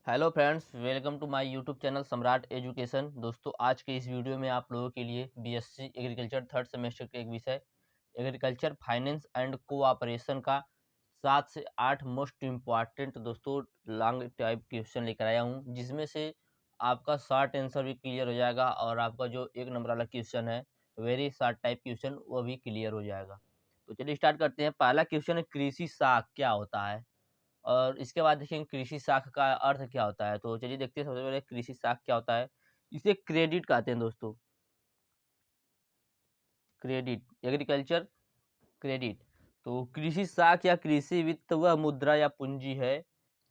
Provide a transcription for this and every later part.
Hello friends, welcome to my YouTube channel Samrat education. दोस्तों, आज के इस वीडियो में आप लोगों के लिए बीएससी एग्रीकल्चर थर्ड सेमेस्टर के एक विषय एग्रीकल्चर फाइनेंस एंड कोऑपरेशन का 7 से 8 मोस्ट इम्पॉर्टेंट दोस्तों लॉन्ग टाइप क्वेश्चन लेकर आया हूं, जिसमें से आपका शॉर्ट आंसर भी क्लियर हो जाएगा और आपका जो एक नंबर वाला क्वेश्चन है वेरी शॉर्ट टाइप क्वेश्चन वो भी क्लियर हो जाएगा। तो चलिए स्टार्ट करते हैं। पहला क्वेश्चन है, कृषि साख क्या होता है? और इसके बाद देखेंगे कृषि साख का अर्थ क्या होता है। तो चलिए देखते हैं सबसे पहले कृषि साख क्या होता है। इसे क्रेडिट कहते हैं दोस्तों, क्रेडिट, एग्रीकल्चर क्रेडिट। तो कृषि साख या कृषि वित्त वह मुद्रा या पूंजी है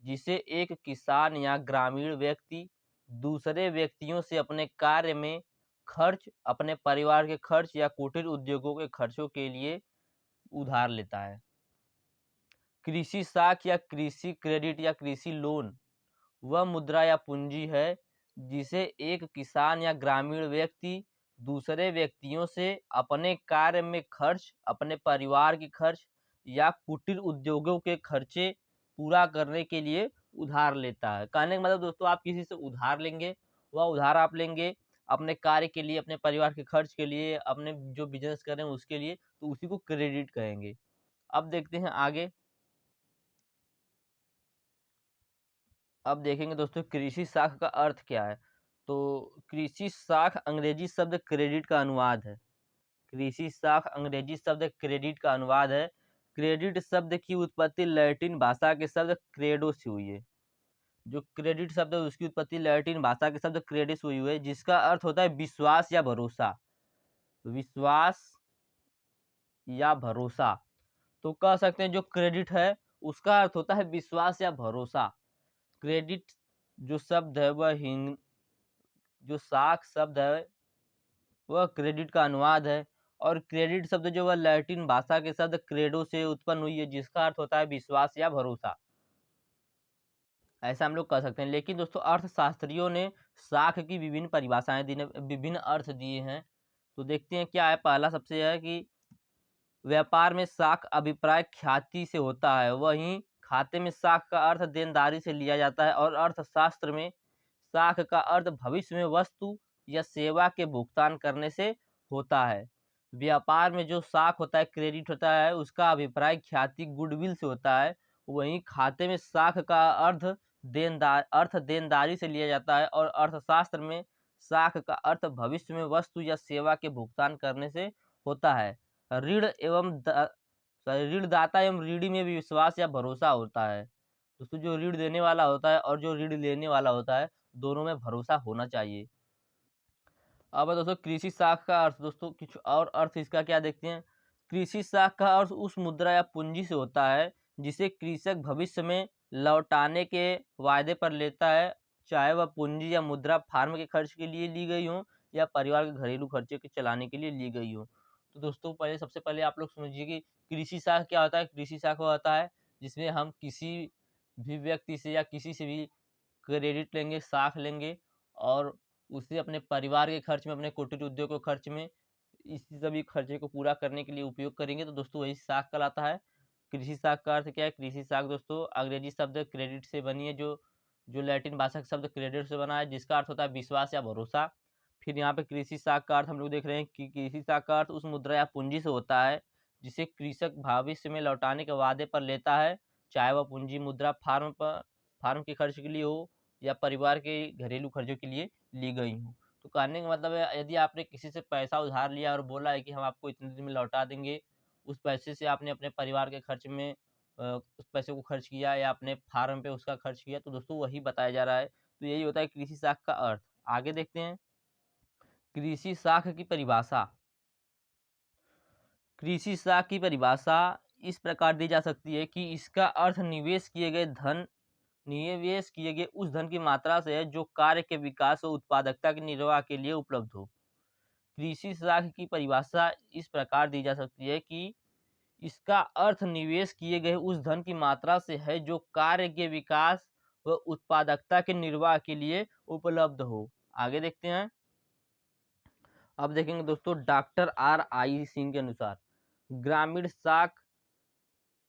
जिसे एक किसान या ग्रामीण व्यक्ति दूसरे व्यक्तियों से अपने कार्य में खर्च, अपने परिवार के खर्च या कुटीर उद्योगों के खर्चों के लिए उधार लेता है। कृषि साख या कृषि क्रेडिट या कृषि लोन वह मुद्रा या पूंजी है जिसे एक किसान या ग्रामीण व्यक्ति दूसरे व्यक्तियों से अपने कार्य में खर्च, अपने परिवार के खर्च या कुटीर उद्योगों के खर्चे पूरा करने के लिए उधार लेता है। कहने का मतलब दोस्तों, आप किसी से उधार लेंगे, वह उधार आप लेंगे अपने कार्य के लिए, अपने परिवार के खर्च के लिए, अपने जो बिजनेस कर रहे हैं उसके लिए, तो उसी को क्रेडिट कहेंगे। अब देखते हैं आगे। अब देखेंगे दोस्तों कृषि साख का अर्थ क्या है। तो कृषि साख अंग्रेजी शब्द क्रेडिट का अनुवाद है। कृषि साख अंग्रेजी शब्द क्रेडिट का अनुवाद है। क्रेडिट शब्द की उत्पत्ति लैटिन भाषा के शब्द क्रेडो से हुई है। जो क्रेडिट शब्द है उसकी उत्पत्ति लैटिन भाषा के शब्द क्रेडिट से हुई है, जिसका अर्थ होता है विश्वास या भरोसा। विश्वास या भरोसा। तो कह सकते हैं जो क्रेडिट है उसका अर्थ होता है विश्वास या भरोसा। क्रेडिट जो शब्द है वह जो साख शब्द है वह क्रेडिट का अनुवाद है। और क्रेडिट शब्द जो वह लैटिन भाषा के शब्द क्रेडो से उत्पन्न हुई है, जिसका अर्थ होता है विश्वास या भरोसा। ऐसा हम लोग कह सकते हैं। लेकिन दोस्तों अर्थशास्त्रियों ने साख की विभिन्न परिभाषाएं दी, विभिन्न अर्थ दिए हैं। तो देखते हैं क्या है। पहला सबसे है कि व्यापार में साख अभिप्राय ख्याति से होता है, वहीं खाते में साख का अर्थ देनदारी से लिया जाता है। और अर्थशास्त्र में साख का अर्थ भविष्य में वस्तु या सेवा के भुगतान करने से होता है। व्यापार में जो साख होता है, क्रेडिट होता है, उसका अभिप्राय ख्याति गुडविल से होता है। वहीं खाते में साख का अर्थ देनदारी से लिया जाता है। और अर्थशास्त्र में साख का अर्थ भविष्य में वस्तु या सेवा के भुगतान करने से होता है। ऋण एवं ऋणदाता एवं ऋणी में भी विश्वास या भरोसा होता है। दोस्तों जो ऋण देने वाला होता है और जो ऋण लेने वाला होता है, दोनों में भरोसा होना चाहिए। अब दोस्तों कृषि साख का अर्थ, दोस्तों कुछ और अर्थ इसका क्या देखते हैं। कृषि साख का अर्थ उस मुद्रा या पूंजी से होता है जिसे कृषक भविष्य में लौटाने के वायदे पर लेता है, चाहे वह पूंजी या मुद्रा फार्म के खर्च के लिए ली गई हो या परिवार के घरेलू खर्चे के चलाने के लिए ली गई हो। तो दोस्तों पहले सबसे पहले आप लोग समझिए कि कृषि साख क्या होता है। कृषि साख वो होता है जिसमें हम किसी भी व्यक्ति से या किसी से भी क्रेडिट लेंगे, साख लेंगे और उसे अपने परिवार के खर्च में, अपने कुटीर उद्योग के खर्च में, इस सभी खर्चे को पूरा करने के लिए उपयोग करेंगे। तो दोस्तों वही साख कहलाता है। कृषि साख का अर्थ क्या है। कृषि साख दोस्तों अंग्रेजी शब्द क्रेडिट से बनी है, जो जो लैटिन भाषा का शब्द क्रेडिट से बना है, जिसका अर्थ होता है विश्वास या भरोसा। फिर यहाँ पे कृषि साख का अर्थ हम लोग देख रहे हैं कि कृषि साख का अर्थ उस मुद्रा या पूंजी से होता है जिसे कृषक भविष्य में लौटाने के वादे पर लेता है, चाहे वह पूंजी मुद्रा फार्म के खर्च के लिए हो या परिवार के घरेलू खर्चों के लिए ली गई हूँ। तो कहने का मतलब है, यदि आपने किसी से पैसा उधार लिया और बोला है कि हम आपको इतने दिन में लौटा देंगे, उस पैसे से आपने अपने परिवार के खर्च में उस पैसे को खर्च किया या अपने फार्म पे उसका खर्च किया, तो दोस्तों वही बताया जा रहा है। तो यही होता है कृषि साख का अर्थ। आगे देखते हैं कृषि साख की परिभाषा। कृषि साख की परिभाषा इस प्रकार दी जा सकती है कि इसका अर्थ निवेश किए गए उस धन की मात्रा से है जो कार्य के विकास और उत्पादकता के निर्वाह के लिए उपलब्ध हो। कृषि साख की परिभाषा इस प्रकार दी जा सकती है कि इसका अर्थ निवेश किए गए उस धन की मात्रा से है जो कार्य के विकास व उत्पादकता के निर्वाह के लिए उपलब्ध हो। आगे देखते हैं। अब देखेंगे दोस्तों डॉक्टर RI सिंह के अनुसार ग्रामीण साख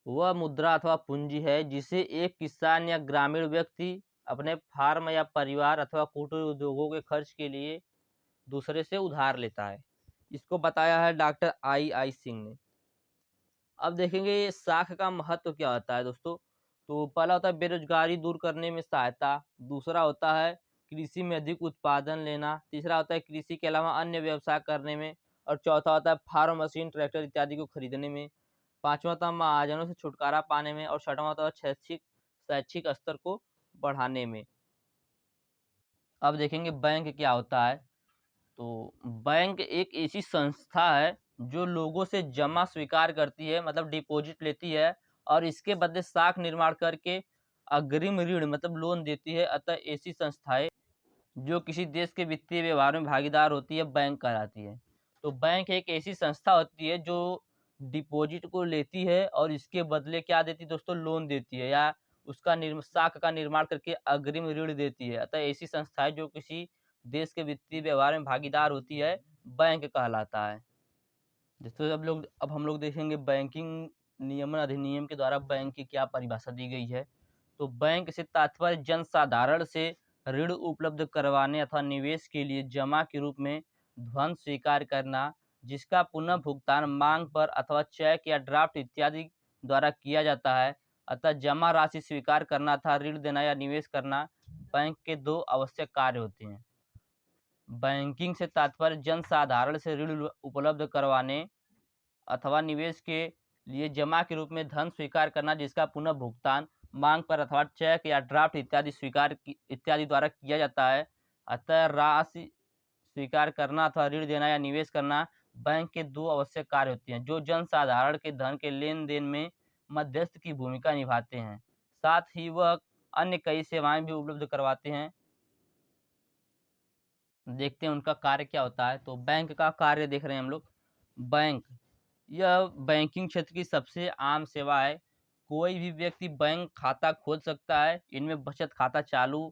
वह मुद्रा अथवा पूंजी है जिसे एक किसान या ग्रामीण व्यक्ति अपने फार्म या परिवार अथवा कुटीर उद्योगों के खर्च के लिए दूसरे से उधार लेता है। इसको बताया है डॉक्टर आई सिंह ने। अब देखेंगे साख का महत्व क्या होता है दोस्तों। तो पहला होता है बेरोजगारी दूर करने में सहायता, दूसरा होता है कृषि में अधिक उत्पादन लेना, तीसरा होता है कृषि के अलावा अन्य व्यवसाय करने में, और चौथा होता है फार्म मशीन ट्रैक्टर इत्यादि को खरीदने में, पांचवा होता है महाजनों से छुटकारा पाने में, और छठवां होता है शैक्षिक शैक्षिक स्तर को बढ़ाने में। अब देखेंगे बैंक क्या होता है। तो बैंक एक ऐसी संस्था है जो लोगों से जमा स्वीकार करती है, मतलब डिपॉजिट लेती है, और इसके बदले साख निर्माण करके अग्रिम ऋण मतलब लोन देती है। अतः ऐसी संस्थाएं जो किसी देश के वित्तीय व्यवहार में भागीदार होती है बैंक कहलाती है। तो बैंक एक ऐसी संस्था होती है जो डिपॉजिट को लेती है और इसके बदले क्या देती है दोस्तों, लोन देती है, या उसका साख का निर्माण करके अग्रिम ऋण देती है। अतः ऐसी संस्थाएं जो किसी देश के वित्तीय व्यवहार में भागीदार होती है, बैंक कहलाता है। जैसे अब हम लोग देखेंगे बैंकिंग नियमन अधिनियम के द्वारा बैंक की क्या परिभाषा दी गई है। तो बैंक से तात्पर्य जनसाधारण से ऋण उपलब्ध करवाने अथवा निवेश के लिए जमा के रूप में धन स्वीकार करना, जिसका पुनः भुगतान मांग पर अथवा चेक या ड्राफ्ट इत्यादि द्वारा किया जाता है। अतः जमा राशि स्वीकार करना था ऋण देना या निवेश करना बैंक के दो आवश्यक कार्य होते हैं। बैंकिंग से तात्पर्य जनसाधारण से ऋण उपलब्ध करवाने अथवा निवेश के लिए जमा के रूप में धन स्वीकार करना, जिसका पुनः भुगतान मांग पर अथवा चेक या ड्राफ्ट इत्यादि द्वारा किया जाता है। अतः राशि स्वीकार करना अथवा ऋण देना या निवेश करना बैंक के दो आवश्यक कार्य होते हैं, जो जनसाधारण के धन के लेन देन में मध्यस्थ की भूमिका निभाते हैं। साथ ही वह अन्य कई सेवाएं भी उपलब्ध करवाते हैं। देखते हैं उनका कार्य क्या होता है। तो बैंक का कार्य देख रहे हैं हम लोग। बैंक यह बैंकिंग क्षेत्र की सबसे आम सेवा है। कोई भी व्यक्ति बैंक खाता खोल सकता है। इनमें बचत खाता, चालू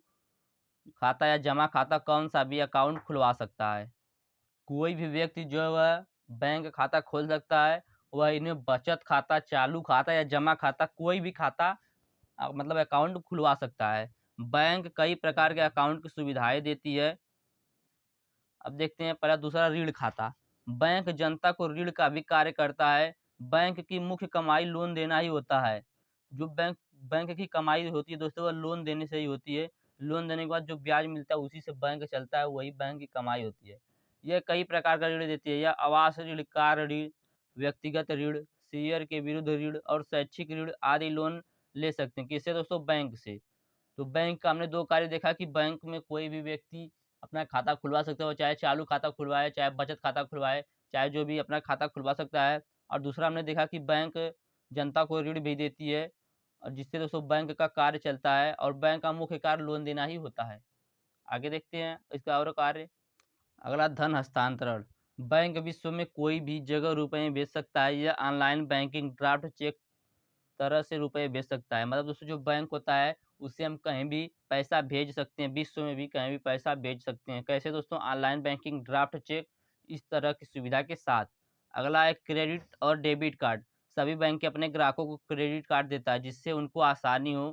खाता या जमा खाता कौन सा भी अकाउंट खुलवा सकता है। कोई भी व्यक्ति जो है वह बैंक खाता खोल सकता है। वह इनमें बचत खाता, चालू खाता या जमा खाता कोई भी खाता मतलब अकाउंट खुलवा सकता है। बैंक कई प्रकार के अकाउंट की सुविधाएं देती है। अब देखते हैं पहला दूसरा ऋण खाता। बैंक जनता को ऋण का भी कार्य करता है। बैंक की मुख्य कमाई लोन देना ही होता है। जो बैंक बैंक की कमाई होती है दोस्तों, वह लोन देने से ही होती है। लोन देने के बाद जो ब्याज मिलता है उसी से बैंक चलता है, वही बैंक की कमाई होती है। यह कई प्रकार का ऋण देती है। यह आवास ऋण, कार ऋण, व्यक्तिगत ऋण, शेयर के विरुद्ध ऋण और शैक्षिक ऋण आदि लोन ले सकते हैं। किससे दोस्तों? बैंक से। तो बैंक का हमने दो कार्य देखा कि बैंक में कोई भी व्यक्ति अपना खाता खुलवा सकता है, वो चाहे चालू खाता खुलवाए, चाहे बचत खाता खुलवाए, चाहे जो भी अपना खाता खुलवा सकता है। और दूसरा हमने देखा कि बैंक जनता को ऋण भी देती है, और जिससे दोस्तों बैंक का कार्य चलता है, और बैंक का मुख्य कार्य लोन देना ही होता है। आगे देखते हैं इसका और कार्य। अगला धन हस्तांतरण। बैंक विश्व में कोई भी जगह रुपए में भेज सकता है। यह ऑनलाइन बैंकिंग, ड्राफ्ट चेक तरह से रुपए भेज सकता है। मतलब दोस्तों जो बैंक होता है उससे हम कहीं भी पैसा भेज सकते हैं, विश्व में भी कहीं भी पैसा भेज सकते हैं। कैसे दोस्तों? ऑनलाइन बैंकिंग, ड्राफ्ट चेक, इस तरह की सुविधा के साथ। अगला है क्रेडिट और डेबिट कार्ड। सभी बैंक के अपने ग्राहकों को क्रेडिट कार्ड देता है, जिससे उनको आसानी हो।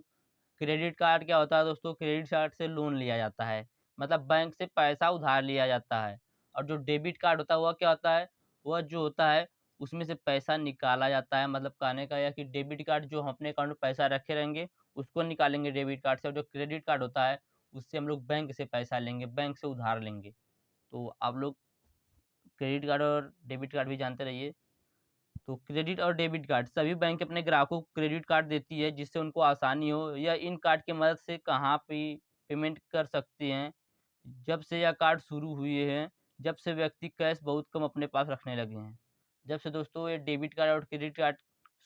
क्रेडिट कार्ड क्या होता है दोस्तों? क्रेडिट कार्ड से लोन लिया जाता है, मतलब बैंक से पैसा उधार लिया जाता है। और जो डेबिट कार्ड होता है वह क्या होता है? वह जो होता है उसमें से पैसा निकाला जाता है। मतलब कहने का यह कि डेबिट कार्ड जो हम अपने अकाउंट में पैसा रखे रहेंगे उसको निकालेंगे डेबिट कार्ड से, और जो क्रेडिट कार्ड होता है उससे हम लोग बैंक से पैसा लेंगे, बैंक से उधार लेंगे। तो आप लोग क्रेडिट कार्ड और डेबिट कार्ड भी जानते रहिए। तो क्रेडिट और डेबिट कार्ड सभी बैंक अपने ग्राहकों को क्रेडिट कार्ड देती है, जिससे उनको आसानी हो। या इन कार्ड की मदद से कहाँ पे पेमेंट कर सकते हैं। जब से यह कार्ड शुरू हुए हैं, जब से व्यक्ति कैश बहुत कम अपने पास रखने लगे हैं। जब से दोस्तों ये डेबिट कार्ड और क्रेडिट कार्ड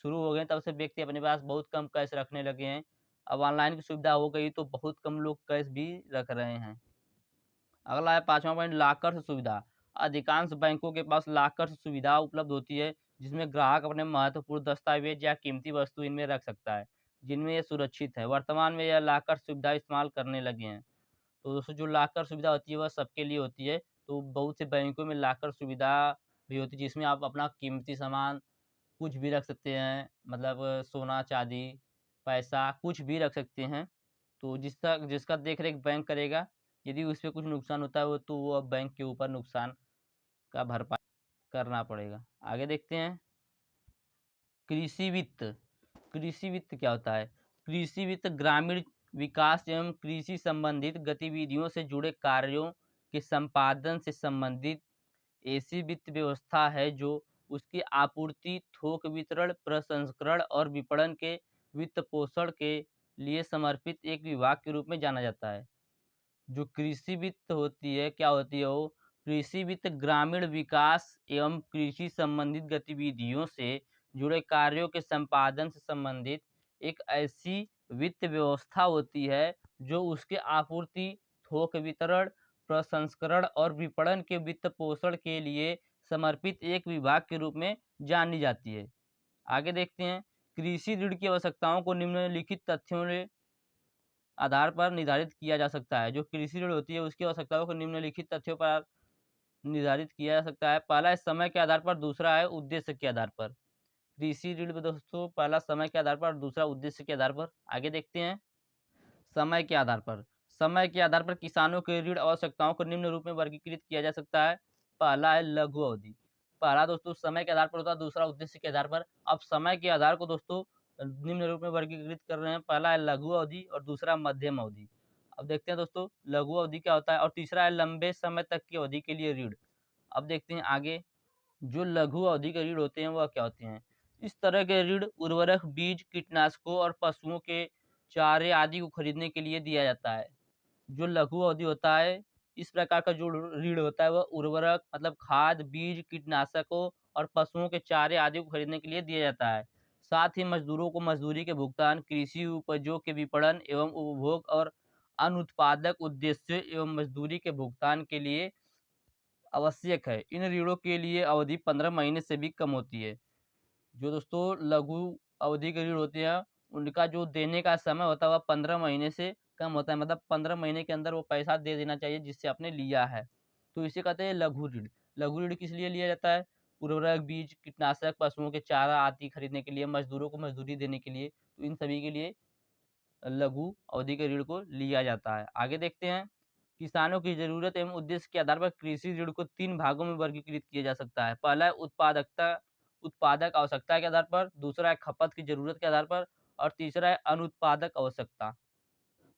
शुरू हो गए, तब से व्यक्ति अपने पास बहुत कम कैश रखने लगे हैं। अब ऑनलाइन की सुविधा हो गई तो बहुत कम लोग कैश भी रख रहे हैं। अगला है पांचवा पॉइंट, लॉकर सुविधा। अधिकांश बैंकों के पास लॉकर सुविधा उपलब्ध होती है, जिसमें ग्राहक अपने महत्वपूर्ण दस्तावेज या कीमती वस्तु इनमें रख सकता है, जिनमें ये सुरक्षित है। वर्तमान में यह लॉकर सुविधा इस्तेमाल करने लगे हैं। तो दोस्तों जो लॉकर सुविधा होती है वह सबके लिए होती है। तो बहुत से बैंकों में लॉकर सुविधा भी होती है, जिसमें आप अपना कीमती सामान कुछ भी रख सकते हैं, मतलब सोना चांदी पैसा कुछ भी रख सकते हैं। तो जिसका देख रेख बैंक करेगा, यदि उस पर कुछ नुकसान होता है तो वो अब बैंक के ऊपर नुकसान का भरपाई करना पड़ेगा। आगे देखते हैं कृषि वित्त। कृषि वित्त क्या होता है? कृषि वित्त ग्रामीण विकास एवं कृषि संबंधित गतिविधियों से जुड़े कार्यों के संपादन से संबंधित ऐसी वित्त व्यवस्था है जो उसकी आपूर्ति, थोक वितरण, प्रसंस्करण और विपणन के वित्त पोषण के लिए समर्पित एक विभाग के रूप में जाना जाता है। जो कृषि वित्त होती है, क्या होती है वो? कृषि वित्त ग्रामीण विकास एवं कृषि संबंधित गतिविधियों से जुड़े कार्यों के संपादन से संबंधित एक ऐसी वित्त व्यवस्था होती है जो उसके आपूर्ति, थोक वितरण, प्रसंस्करण और विपणन के वित्त पोषण के लिए समर्पित एक विभाग के रूप में जानी जाती है। आगे देखते हैं कृषि ऋण की आवश्यकताओं को निम्नलिखित तथ्यों के आधार पर निर्धारित किया जा सकता है। जो कृषि ऋण होती है उसकी आवश्यकताओं को निम्नलिखित तथ्यों पर निर्धारित किया जा सकता है। पहला है समय के आधार पर, दूसरा है उद्देश्य के आधार पर। कृषि ऋण में दोस्तों पहला समय के आधार पर, दूसरा उद्देश्य के आधार पर। आगे देखते हैं समय के आधार पर। समय के आधार पर किसानों के ऋण आवश्यकताओं को निम्न रूप में वर्गीकृत किया जा सकता है। पहला है लघु अवधि। पहला दोस्तों समय के आधार पर होता है, दूसरा उद्देश्य के आधार पर। अब समय के आधार को दोस्तों निम्न रूप में वर्गीकृत कर रहे हैं। पहला है लघु अवधि और दूसरा मध्यम अवधि। अब देखते हैं दोस्तों लघु अवधि क्या होता है, और तीसरा है लंबे समय तक की अवधि के लिए ऋण। अब देखते हैं आगे जो लघु अवधि के ऋण होते हैं वह क्या होते हैं। इस तरह के ऋण उर्वरक, बीज, कीटनाशकों और पशुओं के चारे आदि को खरीदने के लिए दिया जाता है। जो लघु अवधि होता है, इस प्रकार का जो ऋण होता है वह उर्वरक मतलब खाद, बीज, कीटनाशकों और पशुओं के चारे आदि को खरीदने के लिए दिया जाता है। साथ ही मजदूरों को मजदूरी के भुगतान, कृषि उपजों के विपणन एवं उपभोग और अनुत्पादक उद्देश्य एवं मजदूरी के भुगतान के लिए आवश्यक है। इन ऋणों के लिए अवधि 15 महीने से भी कम होती है। जो दोस्तों लघु अवधि के ऋण होते हैं उनका जो देने का समय होता है वह 15 महीने से कम होता है, मतलब 15 महीने के अंदर वो पैसा दे देना चाहिए जिससे आपने लिया है। तो इसे कहते हैं लघु ऋण। लघु ऋण किस लिए लिया जाता है? उर्वरक, बीज, कीटनाशक, पशुओं के चारा आदि खरीदने के लिए, मजदूरों को मजदूरी देने के लिए। तो इन सभी के लिए लघु अवधि के ऋण को लिया जाता है। आगे देखते हैं किसानों की जरूरत एवं उद्देश्य के आधार पर कृषि ऋण को 3 भागों में वर्गीकृत किया जा सकता है। पहला है उत्पादक आवश्यकता के आधार पर, दूसरा है खपत की जरूरत के आधार पर और तीसरा है अनुत्पादक आवश्यकता।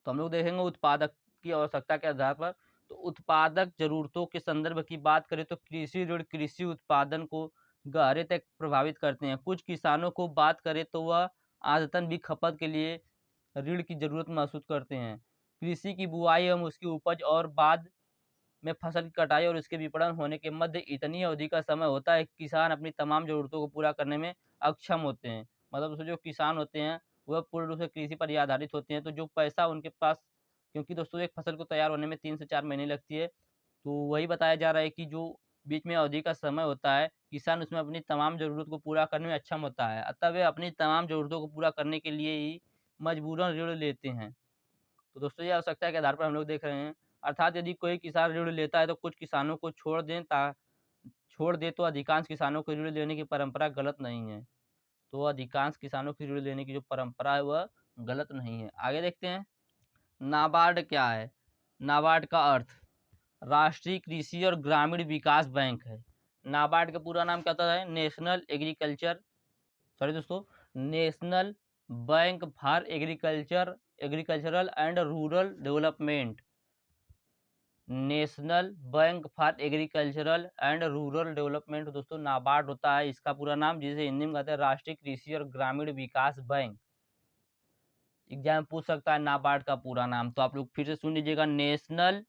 तो हम लोग देखेंगे उत्पादक की आवश्यकता के आधार पर। तो उत्पादक जरूरतों के संदर्भ की बात करें तो कृषि ऋण कृषि उत्पादन को गहरे तक प्रभावित करते हैं। कुछ किसानों को बात करें तो वह आदतन भी खपत के लिए ऋण की जरूरत महसूस करते हैं। कृषि की बुआई एवं उसकी उपज और बाद में फसल की कटाई और इसके विपणन होने के मध्य इतनी अवधि का समय होता है कि किसान अपनी तमाम ज़रूरतों को पूरा करने में अक्षम होते हैं। मतलब दोस्तों जो किसान होते हैं वह पूर्ण रूप से कृषि पर ही आधारित होते हैं। तो जो पैसा उनके पास, क्योंकि दोस्तों एक फसल को तैयार होने में 3 से 4 महीने लगती है, तो वही बताया जा रहा है कि जो बीच में अवधि का समय होता है किसान उसमें अपनी तमाम ज़रूरत को पूरा करने में अक्षम होता है। अतः वे अपनी तमाम ज़रूरतों को पूरा करने के लिए ही मजबूरन ऋण लेते हैं। तो दोस्तों ये आवश्यकता के आधार पर हम लोग देख रहे हैं। अर्थात यदि कोई किसान ऋण लेता है तो कुछ किसानों को छोड़ दे तो अधिकांश किसानों को ऋण लेने की परंपरा गलत नहीं है। तो अधिकांश किसानों की ऋण लेने की जो परंपरा है वह गलत नहीं है। आगे देखते हैं नाबार्ड क्या है। नाबार्ड का अर्थ राष्ट्रीय कृषि और ग्रामीण विकास बैंक है। नाबार्ड का पूरा नाम क्या होता है? National bank for agricultural and rural development. National bank for agricultural and rural development दोस्तों नाबार्ड होता है इसका पूरा नाम, जिसे हिंदी में कहते हैं राष्ट्रीय कृषि और ग्रामीण विकास बैंक। एग्जाम पूछ सकता है नाबार्ड का पूरा नाम, तो आप लोग फिर से सुन लीजिएगा। National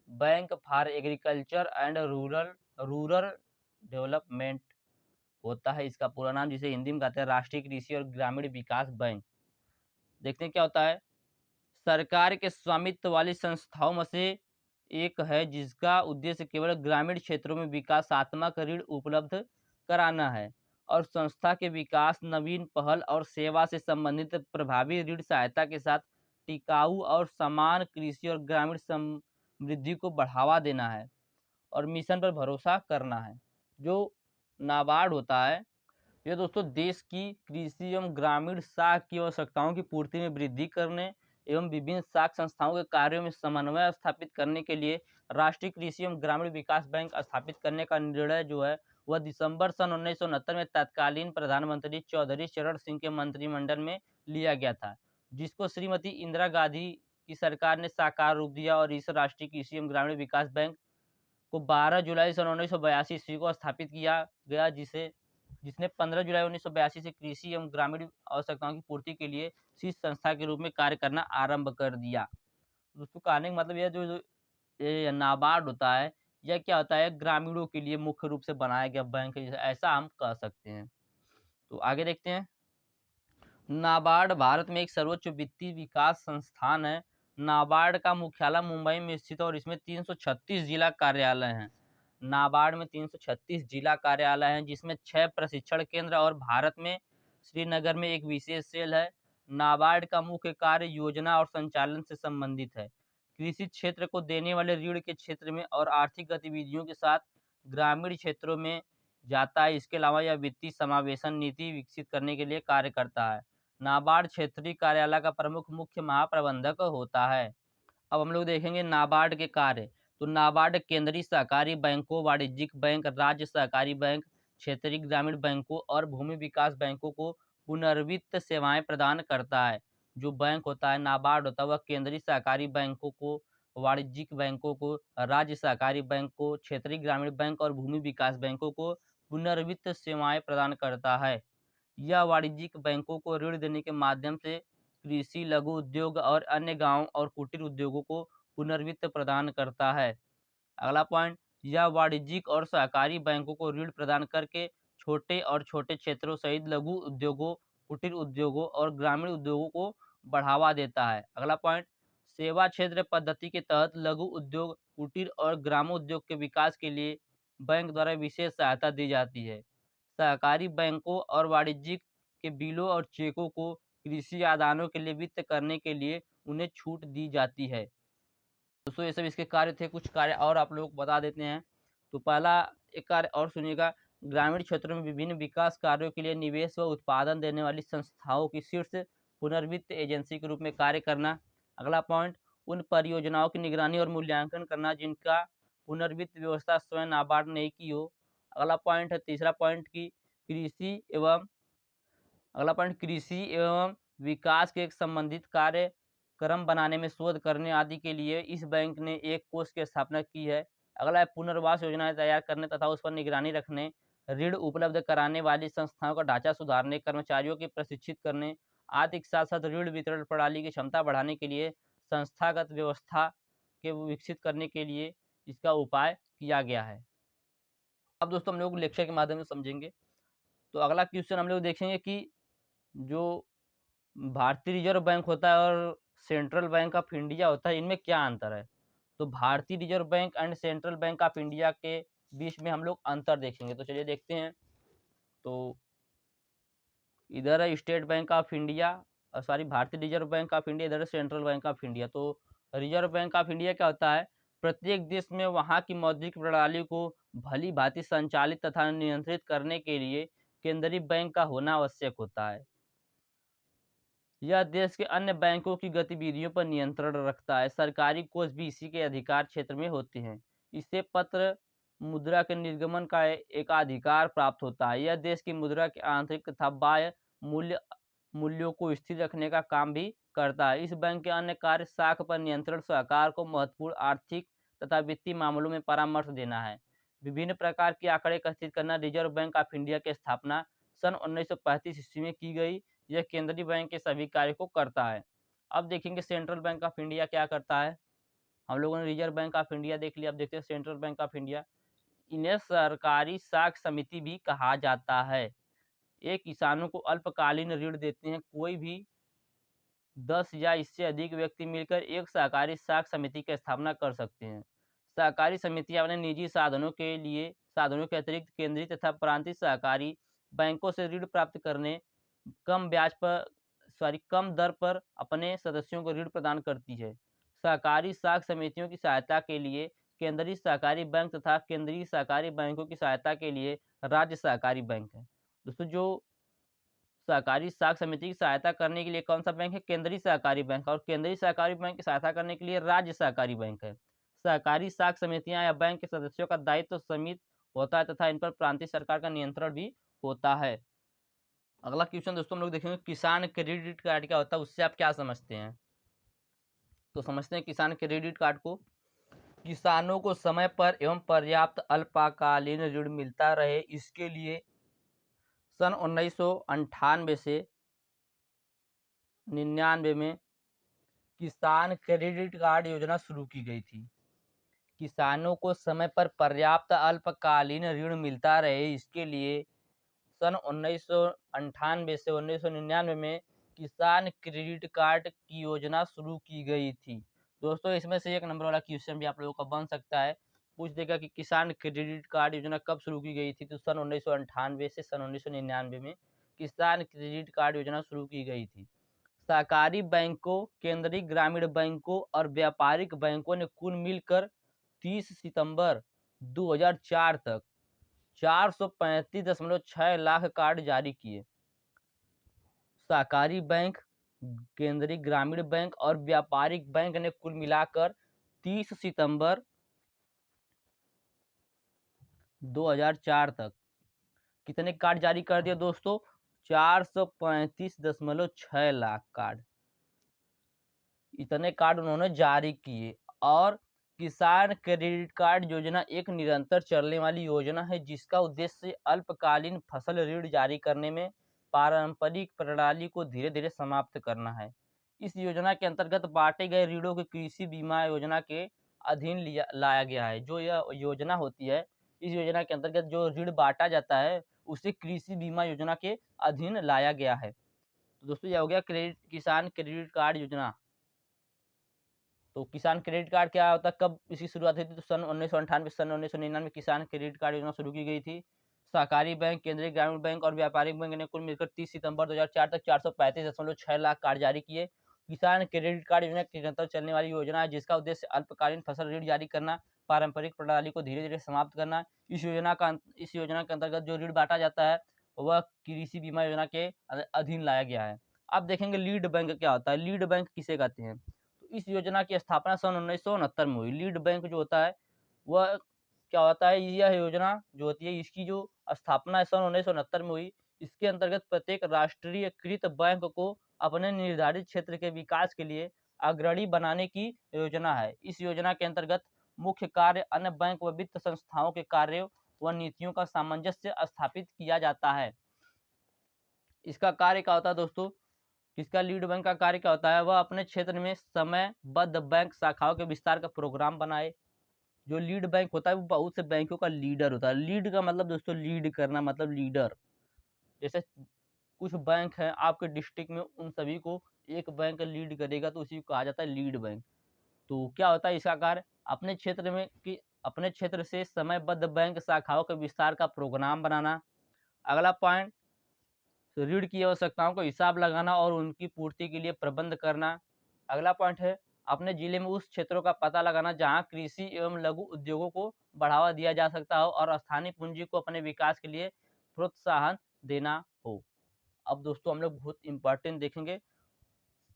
bank for agriculture and rural development होता है इसका पूरा नाम, जिसे हिंदी में कहते हैं राष्ट्रीय कृषि और ग्रामीण विकास बैंक। देखते हैं क्या होता है। सरकार के स्वामित्व वाली संस्थाओं में से एक है जिसका उद्देश्य केवल ग्रामीण क्षेत्रों में विकासात्मक ऋण उपलब्ध कराना है और संस्था के विकास, नवीन पहल और सेवा से संबंधित प्रभावी ऋण सहायता के साथ टिकाऊ और समान कृषि और ग्रामीण समृद्धि को बढ़ावा देना है और मिशन पर भरोसा करना है। जो नाबार्ड होता है ये दोस्तों देश की कृषि एवं ग्रामीण साख की आवश्यकताओं की पूर्ति में वृद्धि करने एवं विभिन्न साख संस्थाओं के कार्यों में समन्वय स्थापित करने के लिए राष्ट्रीय कृषि एवं ग्रामीण विकास बैंक स्थापित करने का निर्णय जो है वह दिसंबर सन 1969 में तत्कालीन प्रधानमंत्री चौधरी चरण सिंह के मंत्रिमंडल में लिया गया था, जिसको श्रीमती इंदिरा गांधी की सरकार ने साकार रूप दिया और इस राष्ट्रीय कृषि एवं ग्रामीण विकास बैंक को 12 जुलाई सन 1982 ईस्वी को स्थापित किया गया, जिसने 15 जुलाई 1982 से कृषि एवं ग्रामीण आवश्यकताओं की पूर्ति के लिए शीर्ष संस्था के रूप में कार्य करना आरंभ कर दिया। दोस्तों कहने का मतलब यह जो ये नाबार्ड होता है, यह क्या होता है, ग्रामीणों के लिए मुख्य रूप से बनाया गया बैंक है, ऐसा हम कह सकते हैं। तो आगे देखते हैं। नाबार्ड भारत में एक सर्वोच्च वित्तीय विकास संस्थान है। नाबार्ड का मुख्यालय मुंबई में स्थित है और इसमें 336 जिला कार्यालय हैं। नाबार्ड में 336 जिला कार्यालय हैं, जिसमें 6 प्रशिक्षण केंद्र और भारत में श्रीनगर में एक विशेष सेल है। नाबार्ड का मुख्य कार्य योजना और संचालन से संबंधित है। कृषि क्षेत्र को देने वाले ऋण के क्षेत्र में और आर्थिक गतिविधियों के साथ ग्रामीण क्षेत्रों में जाता है। इसके अलावा यह वित्तीय समावेशन नीति विकसित करने के लिए कार्य करता है। नाबार्ड क्षेत्रीय कार्यालय का प्रमुख मुख्य महाप्रबंधक होता है। अब हम लोग देखेंगे नाबार्ड के कार्य। तो नाबार्ड केंद्रीय सहकारी बैंकों, वाणिज्यिक बैंक, राज्य सहकारी बैंक, क्षेत्रीय ग्रामीण बैंकों और भूमि विकास बैंकों को पुनर्वित्त सेवाएं प्रदान करता है। जो बैंक होता है नाबार्ड होता है वह केंद्रीय सहकारी बैंकों को, वाणिज्यिक बैंकों को, राज्य सहकारी बैंक को, क्षेत्रीय ग्रामीण बैंक और भूमि विकास बैंकों को पुनर्वित्त सेवाएं प्रदान करता है। यह वाणिज्यिक बैंकों को ऋण देने के माध्यम से कृषि, लघु उद्योग और अन्य गांव और कुटीर उद्योगों को पुनर्वित्त प्रदान करता है। अगला पॉइंट, यह वाणिज्यिक और सहकारी बैंकों को ऋण प्रदान करके छोटे और छोटे क्षेत्रों सहित लघु उद्योगों, कुटीर उद्योगों और ग्रामीण उद्योगों को बढ़ावा देता है। अगला पॉइंट, सेवा क्षेत्र पद्धति के तहत लघु उद्योग, कुटीर और ग्रामोद्योग के विकास के लिए बैंक द्वारा विशेष सहायता दी जाती है। सहकारी बैंकों और वाणिज्यिक के बिलों और चेकों को कृषि आदानों के लिए वित्त करने के लिए उन्हें छूट दी जाती है। दोस्तों ये सब इसके कार्य थे। कुछ कार्य और आप लोगों को बता देते हैं। तो पहला एक कार्य और सुनिएगा, ग्रामीण क्षेत्रों में विभिन्न विकास कार्यों के लिए निवेश व उत्पादन देने वाली संस्थाओं की शीर्ष पुनर्वित्त एजेंसी के रूप में कार्य करना। अगला पॉइंट, उन परियोजनाओं की निगरानी और मूल्यांकन करना जिनका पुनर्वित्त व्यवस्था स्वयं नाबार्ड ने की हो। अगला पॉइंट है, तीसरा पॉइंट की कृषि एवं अगला पॉइंट कृषि एवं विकास के एक संबंधित कार्यक्रम बनाने में शोध करने आदि के लिए इस बैंक ने एक कोष की स्थापना की है। अगला है पुनर्वास योजनाएं तैयार करने तथा उस पर निगरानी रखने, ऋण उपलब्ध कराने वाली संस्थाओं का ढांचा सुधारने, कर्मचारियों के प्रशिक्षित करने आदि के साथ साथ ऋण वितरण प्रणाली की क्षमता बढ़ाने के लिए संस्थागत व्यवस्था के विकसित करने के लिए इसका उपाय किया गया है। अब दोस्तों हम लोग लेक्चर के माध्यम से समझेंगे। तो अगला क्वेश्चन हम लोग देखेंगे कि जो भारतीय रिजर्व बैंक होता है और सेंट्रल बैंक ऑफ इंडिया होता है, इनमें क्या अंतर है। तो भारतीय reserve bank and central bank of India के बीच में हम लोग अंतर देखेंगे। तो चलिए देखते हैं। तो इधर है state bank of India, sorry भारतीय रिजर्व बैंक ऑफ इंडिया, इधर है सेंट्रल बैंक ऑफ इंडिया। तो रिजर्व बैंक ऑफ इंडिया क्या होता है, प्रत्येक देश में वहाँ की मौद्रिक प्रणाली को भली भांति संचालित तथा नियंत्रित करने के लिए केंद्रीय बैंक का होना आवश्यक होता है। यह देश के अन्य बैंकों की गतिविधियों पर नियंत्रण रखता है। सरकारी कोष भी इसी के अधिकार क्षेत्र में होते हैं। इससे पत्र मुद्रा के निर्गमन का एकाधिकार प्राप्त होता है। यह देश की मुद्रा के आंतरिक तथा बाह्य मूल्यों को स्थिर रखने का काम भी करता है। इस बैंक के अन्य कार्य साख पर नियंत्रण, सरकार को महत्वपूर्ण आर्थिक तथा वित्तीय मामलों में परामर्श देना है, विभिन्न प्रकार के आंकड़े एकत्रित करना। रिजर्व बैंक ऑफ इंडिया की स्थापना सन 1935 ईस्वी में की गई। यह केंद्रीय बैंक के सभी कार्य को करता है। अब देखेंगे सेंट्रल बैंक ऑफ इंडिया क्या करता है। हम लोगों ने रिजर्व बैंक ऑफ इंडिया देख लिया, अब देखते हैं सेंट्रल बैंक ऑफ इंडिया। इन्हें सरकारी साख समिति भी कहा जाता है। ये किसानों को अल्पकालीन ऋण देते हैं। कोई भी 10 या इससे अधिक व्यक्ति मिलकर एक सहकारी साख समिति की स्थापना कर सकते हैं। सहकारी समितियां अपने निजी साधनों के अतिरिक्त केंद्रीय तथा प्रांतीय सहकारी बैंकों से ऋण प्राप्त करने कम दर पर अपने सदस्यों को ऋण प्रदान करती है। सहकारी साख समितियों की सहायता के लिए केंद्रीय सहकारी बैंक तथा केंद्रीय सहकारी बैंकों की सहायता के लिए राज्य सहकारी बैंक है। दोस्तों जो सहकारी साख समिति की सहायता करने के लिए कौन सा बैंक है? केंद्रीय सहकारी बैंक। और केंद्रीय सहकारी बैंक की सहायता करने के लिए राज्य सहकारी बैंक है। सहकारी साख समितियां या बैंक के सदस्यों का दायित्व सीमित होता है तथा इन पर प्रांतीय सरकार का नियंत्रण भी होता है। अगला क्वेश्चन दोस्तों हम लोग देखेंगे किसान क्रेडिट कार्ड क्या होता है, उससे आप क्या समझते हैं? तो समझते हैं किसान क्रेडिट कार्ड को। किसानों को समय पर एवं पर्याप्त अल्पकालीन ऋण मिलता रहे, इसके लिए सन 1998 से 99 में किसान क्रेडिट कार्ड योजना शुरू की गई थी। किसानों को समय पर पर्याप्त अल्पकालीन ऋण मिलता रहे, इसके लिए सन 1998 से 1999 में किसान क्रेडिट कार्ड की योजना शुरू की गई थी। दोस्तों इसमें से एक नंबर वाला क्वेश्चन भी आप लोगों का बन सकता है, पूछ देगा कि किसान क्रेडिट कार्ड योजना कब शुरू की गई थी? तो सन 1998 से सन 1999 में किसान क्रेडिट कार्ड योजना शुरू की गई थी। सहकारी बैंकों, केंद्रीय ग्रामीण बैंकों और व्यापारिक बैंकों ने कुल मिलकर 30 सितंबर 2004 तक 435.6 लाख कार्ड जारी किए। सहकारी बैंक, केंद्रीय ग्रामीण बैंक और व्यापारिक बैंक ने कुल मिलाकर 30 सितंबर 2004 तक कितने कार्ड जारी कर दिए दोस्तों? 435.6 लाख कार्ड, इतने कार्ड उन्होंने जारी किए। और किसान क्रेडिट कार्ड योजना एक निरंतर चलने वाली योजना है जिसका उद्देश्य अल्पकालीन फसल ऋण जारी करने में पारंपरिक प्रणाली को धीरे धीरे समाप्त करना है। इस योजना के अंतर्गत बांटे गए ऋणों को कृषि बीमा योजना के अधीन लाया गया है। जो यह योजना होती है, इस योजना के अंतर्गत जो ऋण बांटा जाता है उसे कृषि बीमा योजना के अधीन लाया गया है। तो दोस्तों यह हो गया किसान क्रेडिट कार्ड योजना। तो किसान क्रेडिट कार्ड क्या होता है, कब इसकी शुरुआत हुई थी? तो सन 1998 सन 1999 में किसान क्रेडिट कार्ड योजना शुरू की गई थी। सहकारी बैंक, केंद्रीय ग्रामीण बैंक और व्यापारिक बैंक ने कुल मिलकर 30 सितंबर 2004 तक 435.6 लाख कार्ड जारी किए। किसान क्रेडिट कार्ड योजना निरंतर चलने वाली योजना है जिसका उद्देश्य अल्पकालीन फसल ऋण जारी करना, पारंपरिक प्रणाली को धीरे धीरे समाप्त करना। इस योजना के अंतर्गत जो ऋण बांटा जाता है वह कृषि बीमा योजना के अधीन लाया गया है। अब देखेंगे लीड बैंक क्या होता है। लीड बैंक किसे कहते हैं? तो इस योजना की स्थापना सन 1969 में हुई। लीड बैंक जो होता है वह क्या होता है, यह योजना जो होती है इसकी जो स्थापना सन 1969 में हुई। इसके अंतर्गत प्रत्येक राष्ट्रीयकृत बैंक को अपने निर्धारित क्षेत्र के विकास के लिए अग्रणी बनाने की योजना है। इस योजना के अंतर्गत मुख्य कार्य अन्य बैंक व वित्त संस्थाओं के कार्यों व नीतियों का सामंजस्य स्थापित किया जाता है। इसका कार्य क्या होता है दोस्तों? इसका लीड बैंक का कार्य क्या होता है? वह अपने क्षेत्र में समयबद्ध बैंक शाखाओं के विस्तार का प्रोग्राम बनाए। जो लीड बैंक होता है वो बहुत से बैंकों का लीडर होता है। लीड का मतलब दोस्तों लीड करना, मतलब लीडर। जैसे कुछ बैंक हैं आपके डिस्ट्रिक्ट में, उन सभी को एक बैंक लीड करेगा तो उसी को कहा जाता है लीड बैंक। तो क्या होता है इसका कार्य? अपने क्षेत्र में कि अपने क्षेत्र से समयबद्ध बैंक शाखाओं के विस्तार का प्रोग्राम बनाना। अगला पॉइंट, ऋण की आवश्यकताओं का हिसाब लगाना और उनकी पूर्ति के लिए प्रबंध करना। अगला पॉइंट है अपने जिले में उस क्षेत्रों का पता लगाना जहां कृषि एवं लघु उद्योगों को बढ़ावा दिया जा सकता हो और स्थानीय पूंजी को अपने विकास के लिए प्रोत्साहन देना हो। अब दोस्तों हम लोग बहुत इंपॉर्टेंट देखेंगे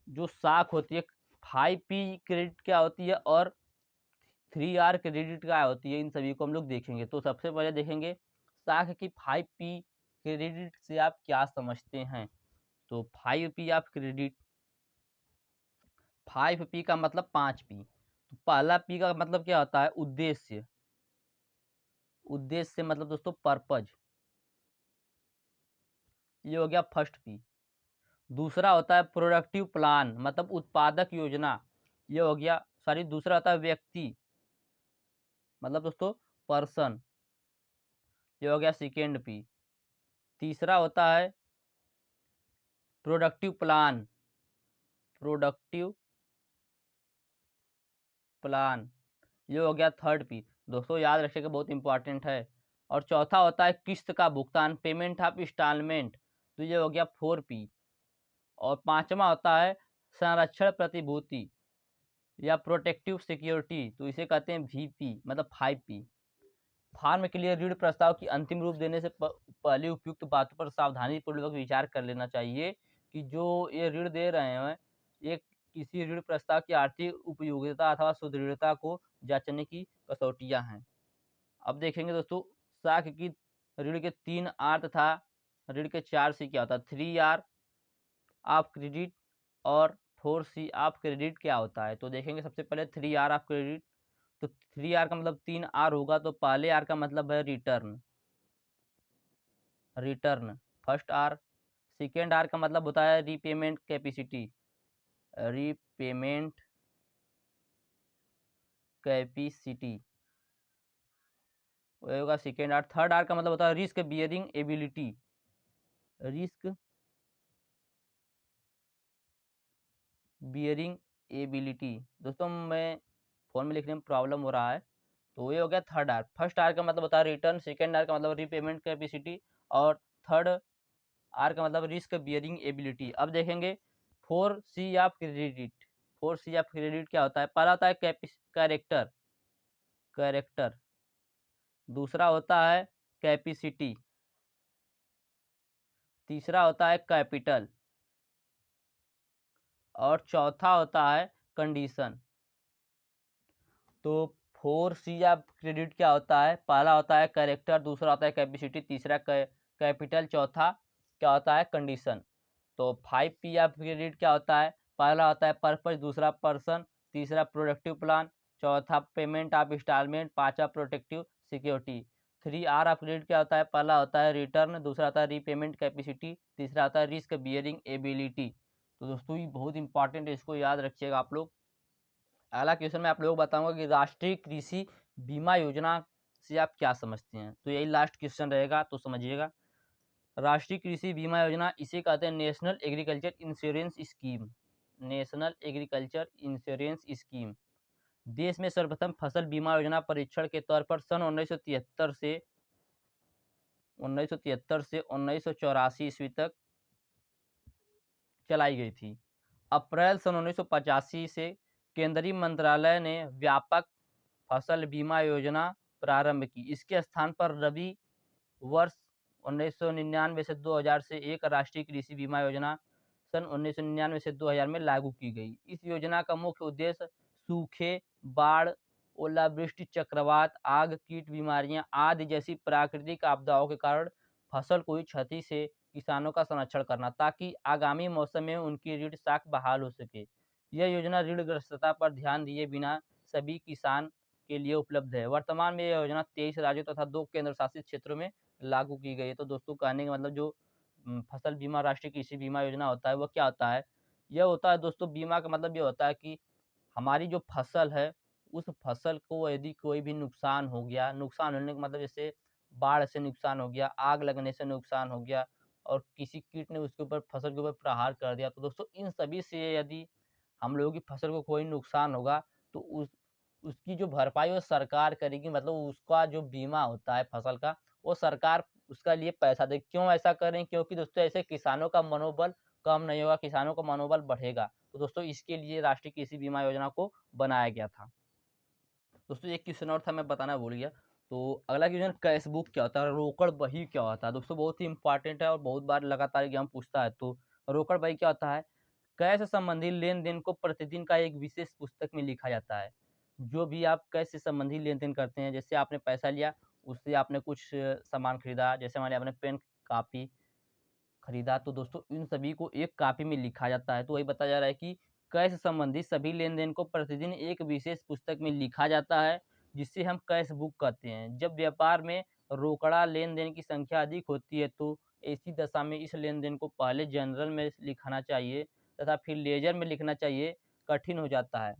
जो साख होती है, 5P क्रेडिट क्या होती है और 3R क्रेडिट क्या होती है, इन सभी को हम लोग देखेंगे। तो सबसे पहले देखेंगे साख की 5P क्रेडिट से आप क्या समझते हैं। तो 5P ऑफ क्रेडिट, 5P का मतलब 5P। तो पहला P का मतलब क्या होता है? उद्देश्य। उद्देश्य मतलब दोस्तों पर्पज, ये हो गया फर्स्ट P। दूसरा होता है प्रोडक्टिव प्लान, मतलब उत्पादक योजना, ये हो गया सॉरी। दूसरा होता है व्यक्ति, मतलब दोस्तों पर्सन, ये हो गया सेकेंड P। तीसरा होता है प्रोडक्टिव प्लान, प्रोडक्टिव प्लान, ये हो गया थर्ड P। दोस्तों याद रखिएगा, बहुत इंपॉर्टेंट है। और चौथा होता है किस्त का भुगतान, पेमेंट ऑफ इंस्टॉलमेंट, तो ये हो गया 4P। और पांचवा होता है संरक्षण प्रतिभूति या प्रोटेक्टिव सिक्योरिटी, तो इसे कहते हैं VP, मतलब 5P। फार्म के लिए ऋण प्रस्ताव की अंतिम रूप देने से पहले उपयुक्त बातों पर सावधानीपूर्वक विचार कर लेना चाहिए कि जो ये ऋण दे रहे हैं, ये किसी ऋण प्रस्ताव की आर्थिक उपयोगिता अथवा सुदृढ़ता को जांचने की कसौटियाँ हैं। अब देखेंगे दोस्तों, साख की ऋण के 3 आर तथा ऋण के 4 सी क्या होता है। 3 आर ऑफ क्रेडिट और 4 सी ऑफ क्रेडिट क्या होता है। तो देखेंगे सबसे पहले 3 आर ऑफ क्रेडिट। तो 3 आर का मतलब 3 आर होगा, तो पहले आर का मतलब है return, return first R. Second R का मतलब होता है रीपेमेंट कैपेसिटी, रीपेमेंट कैपेसिटी होगा सेकेंड आर। थर्ड आर का मतलब होता है risk bearing ability, risk bearing ability. दोस्तों मैं फ़ोन में लिखने में प्रॉब्लम हो रहा है, तो ये हो गया थर्ड आर। फर्स्ट आर का मतलब होता है रिटर्न, सेकेंड आर का मतलब रीपेमेंट कैपेसिटी और थर्ड आर का मतलब रिस्क बियरिंग एबिलिटी। अब देखेंगे 4 C of credit. 4 C of credit क्या होता है। पहला होता है कैरेक्टर, कैरेक्टर। दूसरा होता है कैपेसिटी। तीसरा होता है कैपिटल और चौथा होता है कंडीशन। तो 4 सी ऑफ क्रेडिट क्या होता है। पहला होता है कैरेक्टर, दूसरा होता है कैपेसिटी, तीसरा कैपिटल, चौथा क्या होता है कंडीशन। तो 5 पी ऑफ क्रेडिट क्या होता है। पहला होता है पर्पस, दूसरा पर्सन, तीसरा प्रोडक्टिव प्लान, चौथा पेमेंट ऑफ इंस्टॉलमेंट, पांचवा protective security. 3 R of credit क्या होता है। पहला होता है रिटर्न, दूसरा होता है रीपेमेंट कैपेसिटी, तीसरा होता है रिस्क बियरिंग एबिलिटी। तो दोस्तों ये बहुत इंपॉर्टेंट है, इसको याद रखिएगा आप लोग। अगला क्वेश्चन मैं आप लोगों को बताऊंगा कि राष्ट्रीय कृषि बीमा योजना से आप क्या समझते हैं। तो यही लास्ट क्वेश्चन रहेगा, तो समझिएगा। राष्ट्रीय कृषि बीमा योजना इसे कहते हैं national agriculture insurance scheme, national agriculture insurance scheme. देश में सर्वप्रथम फसल बीमा योजना परीक्षण के तौर पर सन 1973 से 1984 ईस्वी तक चलाई गई थी। अप्रैल सन 1985 से केंद्रीय मंत्रालय ने व्यापक फसल बीमा योजना प्रारंभ की। इसके स्थान पर रबी वर्ष 1999 से 2000 से एक राष्ट्रीय कृषि बीमा योजना सन 1999 से 2000 में लागू की गई। इस योजना का मुख्य उद्देश्य सूखे, बाढ़, ओलावृष्टि, चक्रवात, आग, कीट बीमारियां आदि जैसी प्राकृतिक आपदाओं के कारण फसल को हुई क्षति से किसानों का संरक्षण करना, ताकि आगामी मौसम में उनकी ऋण साख बहाल हो सके। यह योजना ऋणग्रस्तता पर ध्यान दिए बिना सभी किसान के लिए उपलब्ध है। वर्तमान में यह योजना 23 राज्यों तथा 2 केंद्र शासित क्षेत्रों में लागू की गई है। तो दोस्तों कहने का मतलब जो फसल बीमा, राष्ट्रीय कृषि बीमा योजना होता है, वो क्या होता है। यह होता है दोस्तों, बीमा का मतलब ये होता है कि हमारी जो फसल है, उस फसल को यदि कोई भी नुकसान हो गया, नुकसान होने का मतलब जैसे बाढ़ से नुकसान हो गया, आग लगने से नुकसान हो गया और किसी कीट ने उसके ऊपर फसल के ऊपर प्रहार कर दिया, तो दोस्तों इन सभी से यदि हम लोगों की फसल को कोई नुकसान होगा, तो उसकी जो भरपाई वो सरकार करेगी। मतलब उसका जो बीमा होता है फसल का, वो सरकार उसका लिए पैसा दे। क्यों ऐसा करें, क्योंकि दोस्तों ऐसे किसानों का मनोबल कम नहीं होगा, किसानों का मनोबल बढ़ेगा। तो दोस्तों इसके लिए राष्ट्रीय कृषि बीमा योजना को बनाया गया था। दोस्तों एक क्वेश्चन और था, मैं बताना भूल गया। तो अगला क्वेश्चन, कैश बुक क्या होता है, रोकड़ बही क्या होता है। दोस्तों बहुत ही इंपॉर्टेंट है और बहुत बार लगातार एग्जाम पूछता है। तो रोकड़ बही क्या होता है। कैश संबंधी लेन देन को प्रतिदिन का एक विशेष पुस्तक में लिखा जाता है। जो भी आप कैश से संबंधी लेन देन करते हैं, जैसे आपने पैसा लिया, उससे आपने कुछ सामान खरीदा, जैसे मान लिया आपने पेन, कापी खरीदा, तो दोस्तों इन सभी को एक कॉपी में लिखा जाता है। तो वही बताया जा रहा है कि कैश संबंधी सभी लेन देन को प्रतिदिन एक विशेष पुस्तक में लिखा जाता है, जिसे हम कैश बुक कहते हैं। जब व्यापार में रोकड़ा लेन देन की संख्या अधिक होती है, तो ऐसी दशा में इस लेन देन को पहले जनरल में लिखाना चाहिए तथा फिर लेजर में लिखना चाहिए, कठिन हो जाता है।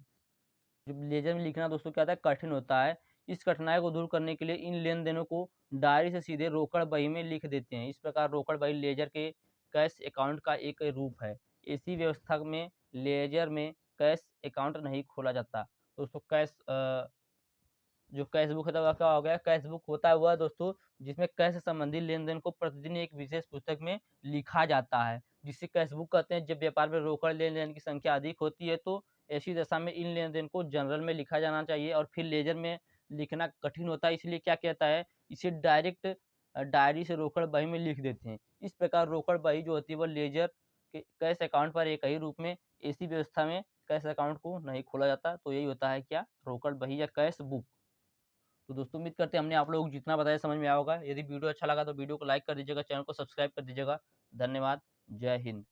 जब लेजर में लिखना दोस्तों क्या होता है, कठिन होता है। इस कठिनाई को दूर करने के लिए इन लेन देनों को डायरी से सीधे रोकड़ बही में लिख देते हैं। इस प्रकार रोकड़ बही लेजर के कैश अकाउंट का एक रूप है। इसी व्यवस्था में लेजर में कैश अकाउंट नहीं खोला जाता। दोस्तों कैश जो कैश बुक होता है वह क्या हो गया, कैश बुक होता है वह दोस्तों जिसमें कैश से संबंधित लेन देन को प्रतिदिन एक विशेष पुस्तक में लिखा जाता है, जिसे कैश बुक कहते हैं। जब व्यापार में रोकड़ लेन देन की संख्या अधिक होती है, तो ऐसी दशा में इन लेन देन को जनरल में लिखा जाना चाहिए और फिर लेजर में लिखना कठिन होता है, इसलिए क्या कहता है, इसे डायरेक्ट डायरी से रोकड़ बही में लिख देते हैं। इस प्रकार रोकड़ बही जो होती है वो लेजर के कैश अकाउंट पर एक ही रूप में ऐसी व्यवस्था में कैश अकाउंट को नहीं खोला जाता। तो यही होता है क्या, रोकड़ बही या कैश बुक। तो दोस्तों उम्मीद करते हैं हमने आप लोगों को जितना बताया समझ में आया होगा। यदि वीडियो अच्छा लगा तो वीडियो को लाइक कर दीजिएगा, चैनल को सब्सक्राइब कर दीजिएगा। धन्यवाद। जय हिंद।